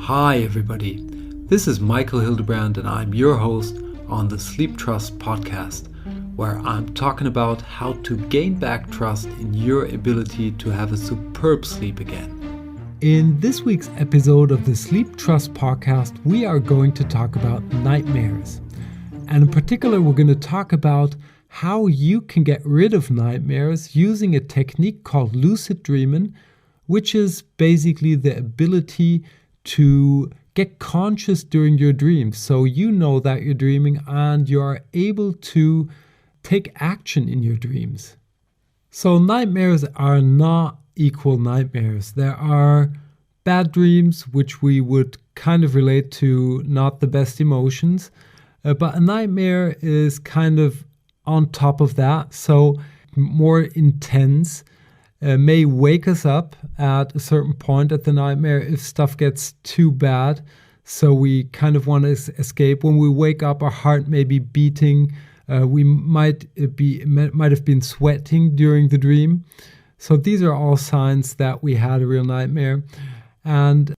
Hi everybody, this is Michael Hildebrand and I'm your host on the Sleeptrust podcast, where I'm talking about how to gain back trust in your ability to have a superb sleep again. In this week's episode of the Sleeptrust podcast, we are going to talk about nightmares. And in particular, we're going to talk about how you can get rid of nightmares using a technique called Lucid Dreaming, which is basically the ability to get conscious during your dreams. So you know that you're dreaming and you are able to take action in your dreams. So nightmares are not equal nightmares. There are bad dreams, which we would kind of relate to not the best emotions, but a nightmare is kind of on top of that, so more intense, may wake us up at a certain point at the nightmare if stuff gets too bad, so we kind of want to escape. When we wake up, our heart may be beating, we might have been sweating during the dream. So these are all signs that we had a real nightmare. And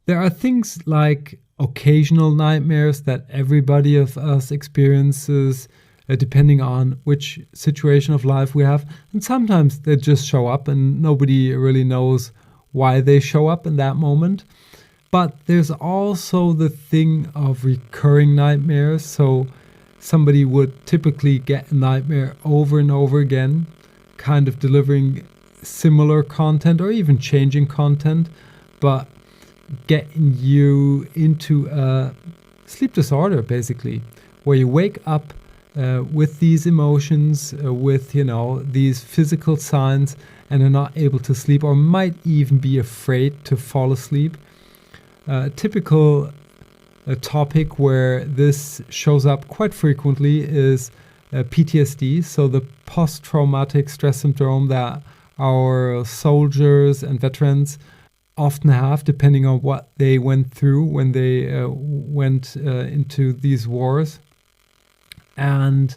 there are things like occasional nightmares that everybody of us experiences, depending on which situation of life we have. And sometimes they just show up and nobody really knows why they show up in that moment. But there's also the thing of recurring nightmares. So somebody would typically get a nightmare over and over again, kind of delivering similar content or even changing content, but getting you into a sleep disorder, basically, where you wake up with these emotions, with these physical signs, and are not able to sleep, or might even be afraid to fall asleep. Typical topic where this shows up quite frequently is PTSD, so the post-traumatic stress syndrome that our soldiers and veterans often have, depending on what they went through when they went into these wars. And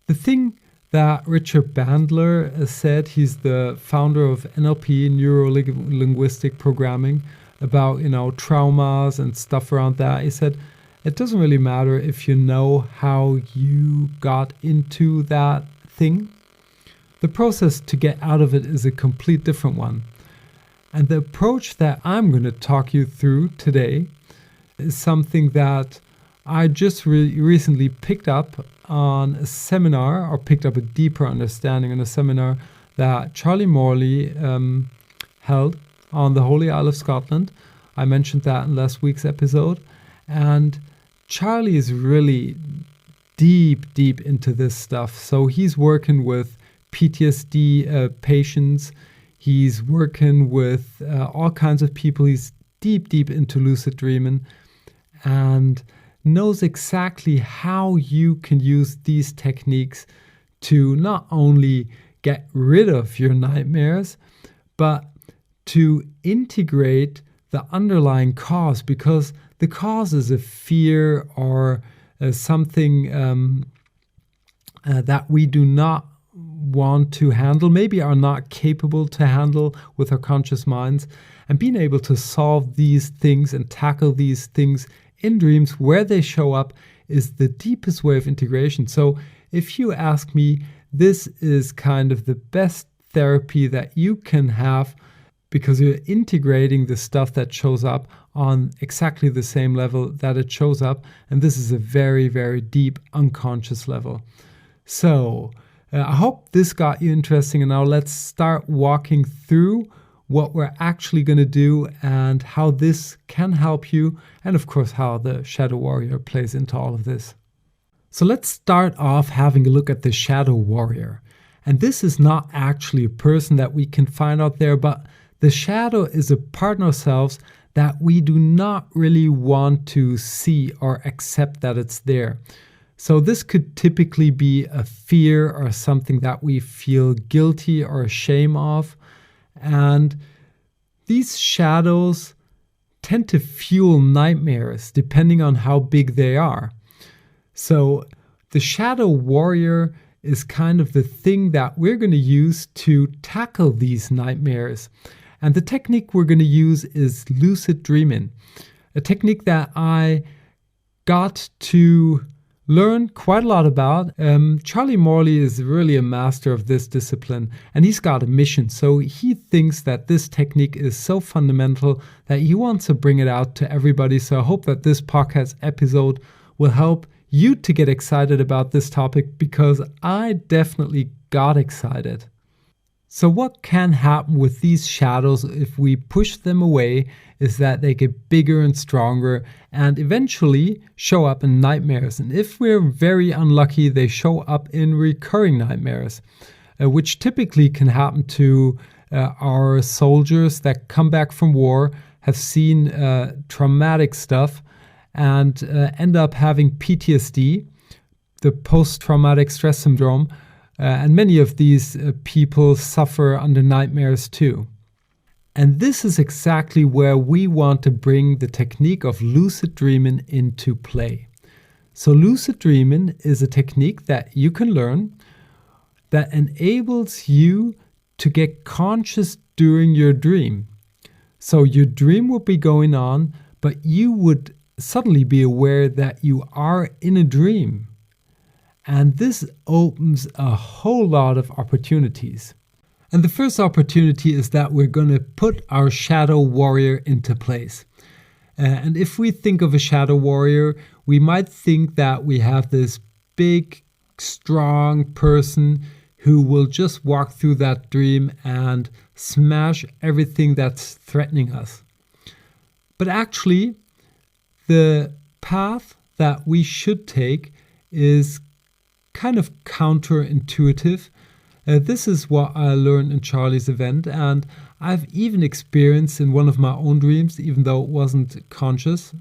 the thing that Richard Bandler said, he's the founder of NLP, neuro-linguistic programming, about traumas and stuff around that. He said it doesn't really matter if you know how you got into that thing. The process to get out of it is a complete different one. And the approach that I'm going to talk you through today is something that I just recently picked up on a seminar, or picked up a deeper understanding in a seminar that Charlie Morley held on the Holy Isle of Scotland. I mentioned that in last week's episode. And Charlie is really deep into this stuff. So he's working with PTSD patients. He's working with all kinds of people. He's deep into lucid dreaming and knows exactly how you can use these techniques to not only get rid of your nightmares, but to integrate the underlying cause, because the cause is a fear or something that we do not want to handle, maybe are not capable to handle with our conscious minds. And being able to solve these things and tackle these things in dreams where they show up is the deepest way of integration. So if you ask me, this is kind of the best therapy that you can have, because you're integrating the stuff that shows up on exactly the same level that it shows up. And this is a very, very deep unconscious level. So I hope this got you interesting. And now let's start walking through what we're actually going to do and how this can help you. And of course, how the Shadow Warrior plays into all of this. So let's start off having a look at the Shadow Warrior. And this is not actually a person that we can find out there, but the shadow is a part in ourselves that we do not really want to see or accept that it's there. So this could typically be a fear or something that we feel guilty or ashamed of. And these shadows tend to fuel nightmares depending on how big they are. So the shadow warrior is kind of the thing that we're going to use to tackle these nightmares. And the technique we're going to use is lucid dreaming, a technique that I got to learn quite a lot about. Charlie Morley is really a master of this discipline, and he's got a mission. So he thinks that this technique is so fundamental that he wants to bring it out to everybody. So I hope that this podcast episode will help you to get excited about this topic, because I definitely got excited. So what can happen with these shadows if we push them away is that they get bigger and stronger and eventually show up in nightmares. And if we're very unlucky, they show up in recurring nightmares, which typically can happen to our soldiers that come back from war, have seen traumatic stuff, and end up having PTSD, the post-traumatic stress syndrome. And many of these people suffer under nightmares too. And this is exactly where we want to bring the technique of lucid dreaming into play. So lucid dreaming is a technique that you can learn that enables you to get conscious during your dream. So your dream will be going on, but you would suddenly be aware that you are in a dream. And this opens a whole lot of opportunities. And the first opportunity is that we're going to put our shadow warrior into place. And if we think of a shadow warrior, we might think that we have this big, strong person who will just walk through that dream and smash everything that's threatening us. But actually, the path that we should take is kind of counterintuitive. This is what I learned in Charlie's event, and I've even experienced in one of my own dreams, even though it wasn't conscious,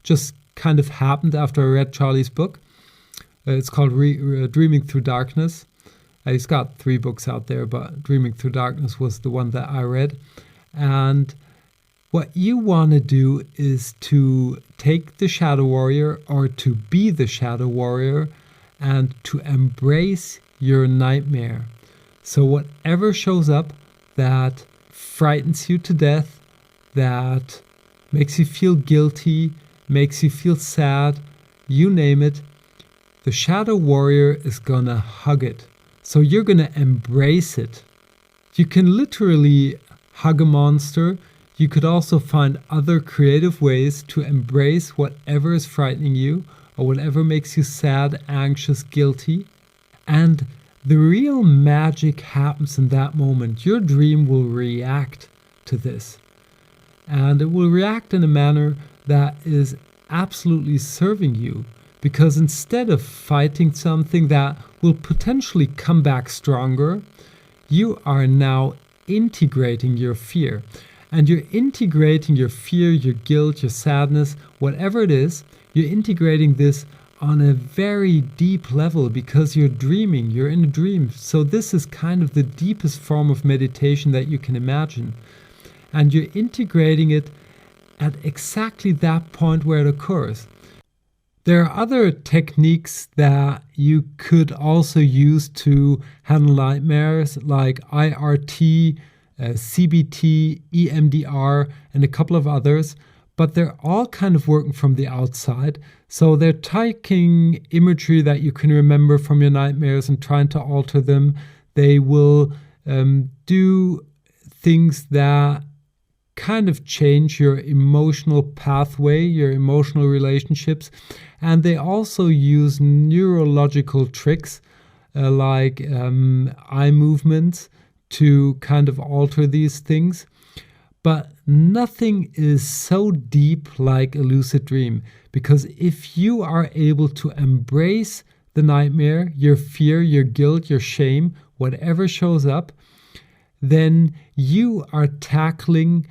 just kind of happened after I read Charlie's book. It's called Dreaming Through Darkness. He's got 3 books out there, but Dreaming Through Darkness was the one that I read. And what you want to do is to take the shadow warrior, or to be the shadow warrior, and to embrace your nightmare. So whatever shows up that frightens you to death, that makes you feel guilty, makes you feel sad, you name it, the shadow warrior is gonna hug it. So you're gonna embrace it. You can literally hug a monster. You could also find other creative ways to embrace whatever is frightening you, or whatever makes you sad, anxious, guilty. And the real magic happens in that moment. Your dream will react to this. And it will react in a manner that is absolutely serving you. Because instead of fighting something that will potentially come back stronger, you are now integrating your fear. And you're integrating your fear, your guilt, your sadness, whatever it is, you're integrating this on a very deep level because you're dreaming, you're in a dream. So this is kind of the deepest form of meditation that you can imagine. And you're integrating it at exactly that point where it occurs. There are other techniques that you could also use to handle nightmares, like IRT, CBT, EMDR, and a couple of others. But they're all kind of working from the outside. So they're taking imagery that you can remember from your nightmares and trying to alter them. They will do things that kind of change your emotional pathway, your emotional relationships. And they also use neurological tricks like eye movements to kind of alter these things. But nothing is so deep like a lucid dream, because if you are able to embrace the nightmare, your fear, your guilt, your shame, whatever shows up, then you are tackling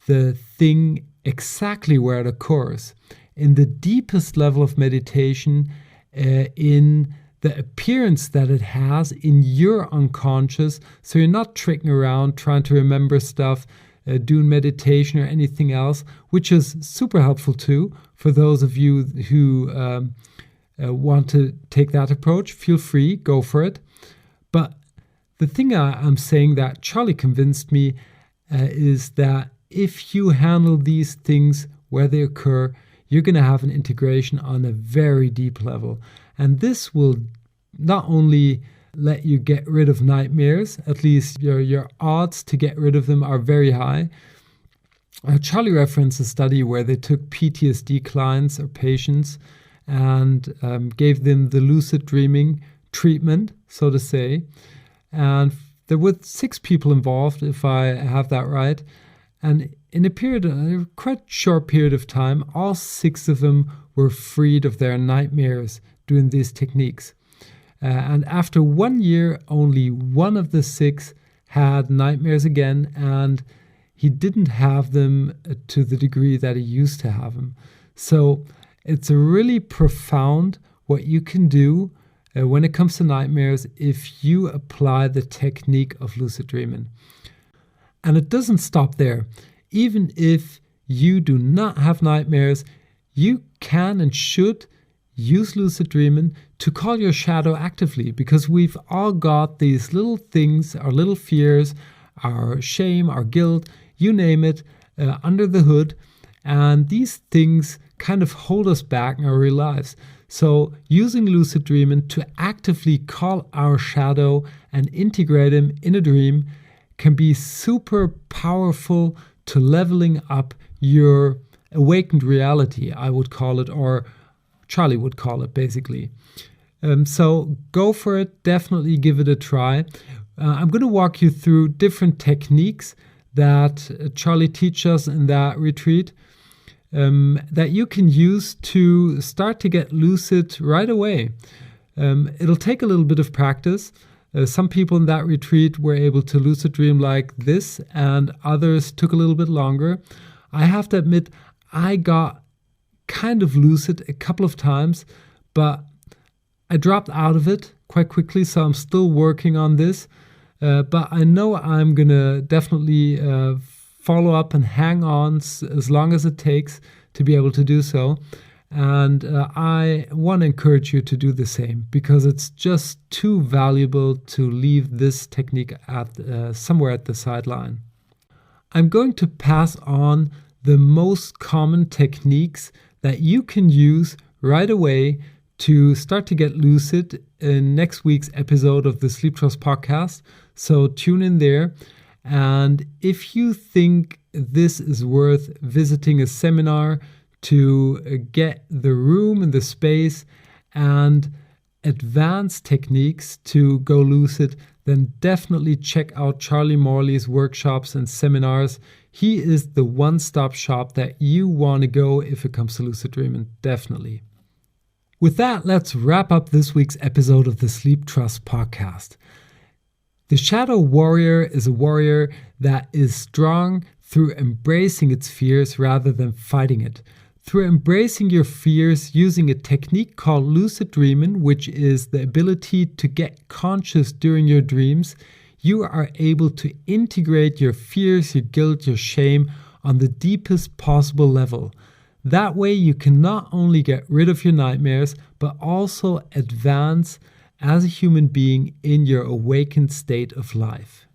the thing exactly where it occurs. In the deepest level of meditation, in the appearance that it has in your unconscious, so you're not tricking around trying to remember stuff, doing meditation or anything else, which is super helpful too for those of you who want to take that approach, feel free, go for it. But the thing I'm saying that Charlie convinced me is that if you handle these things where they occur, you're going to have an integration on a very deep level. And this will not only let you get rid of nightmares, at least your odds to get rid of them are very high. Charlie referenced a study where they took PTSD clients or patients and gave them the lucid dreaming treatment, so to say. And there were 6 people involved, if I have that right. And in a quite short period of time, all 6 of them were freed of their nightmares doing these techniques. And after 1 year, only 1 of the 6 had nightmares again, and he didn't have them to the degree that he used to have them. So it's really profound what you can do when it comes to nightmares if you apply the technique of lucid dreaming. And it doesn't stop there. Even if you do not have nightmares, you can and should use lucid dreaming to call your shadow actively, because we've all got these little things, our little fears, our shame, our guilt, you name it, under the hood. And these things kind of hold us back in our real lives. So using lucid dreaming to actively call our shadow and integrate him in a dream can be super powerful to leveling up your awakened reality, I would call it, or Charlie would call it, basically. So go for it. Definitely give it a try. I'm going to walk you through different techniques that Charlie teaches us in that retreat that you can use to start to get lucid right away. It'll take a little bit of practice. Some people in that retreat were able to lucid dream like this, and others took a little bit longer. I have to admit, I got kind of lucid a couple of times, but I dropped out of it quite quickly, so I'm still working on this. But I know I'm going to definitely follow up and hang on as long as it takes to be able to do so. And I want to encourage you to do the same, because it's just too valuable to leave this technique somewhere at the sideline. I'm going to pass on the most common techniques that you can use right away to start to get lucid in next week's episode of the Sleeptrust podcast. So tune in there. And if you think this is worth visiting a seminar to get the room and the space and advanced techniques to go lucid, then definitely check out Charlie Morley's workshops and seminars. He is the one-stop shop that you want to go if it comes to lucid dreaming, definitely. With that, let's wrap up this week's episode of the Sleeptrust podcast. The Shadow Warrior is a warrior that is strong through embracing its fears rather than fighting it. Through embracing your fears using a technique called lucid dreaming, which is the ability to get conscious during your dreams, you are able to integrate your fears, your guilt, your shame on the deepest possible level. That way you can not only get rid of your nightmares, but also advance as a human being in your awakened state of life.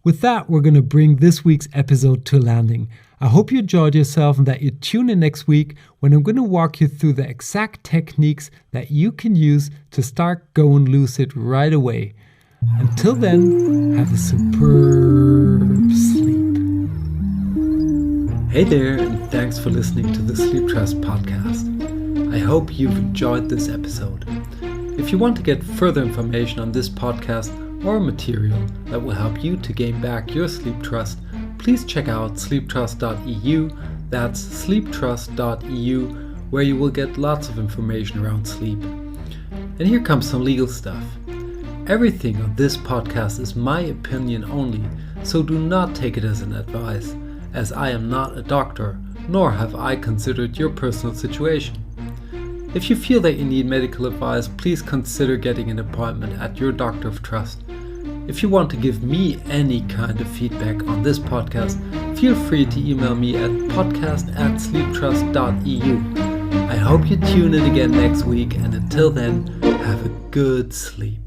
With that, we're going to bring this week's episode to a landing. I hope you enjoyed yourself and that you tune in next week when I'm going to walk you through the exact techniques that you can use to start going lucid right away. Until then, have a superb sleep. Hey there, and thanks for listening to the Sleeptrust podcast. I hope you've enjoyed this episode. If you want to get further information on this podcast or material that will help you to gain back your sleep trust, please check out sleeptrust.eu. That's sleeptrust.eu, where you will get lots of information around sleep. And here comes some legal stuff. Everything on this podcast is my opinion only, so do not take it as an advice, as I am not a doctor, nor have I considered your personal situation. If you feel that you need medical advice, please consider getting an appointment at your doctor of trust. If you want to give me any kind of feedback on this podcast, feel free to email me at podcast@sleeptrust.eu. I hope you tune in again next week, and until then, have a good sleep.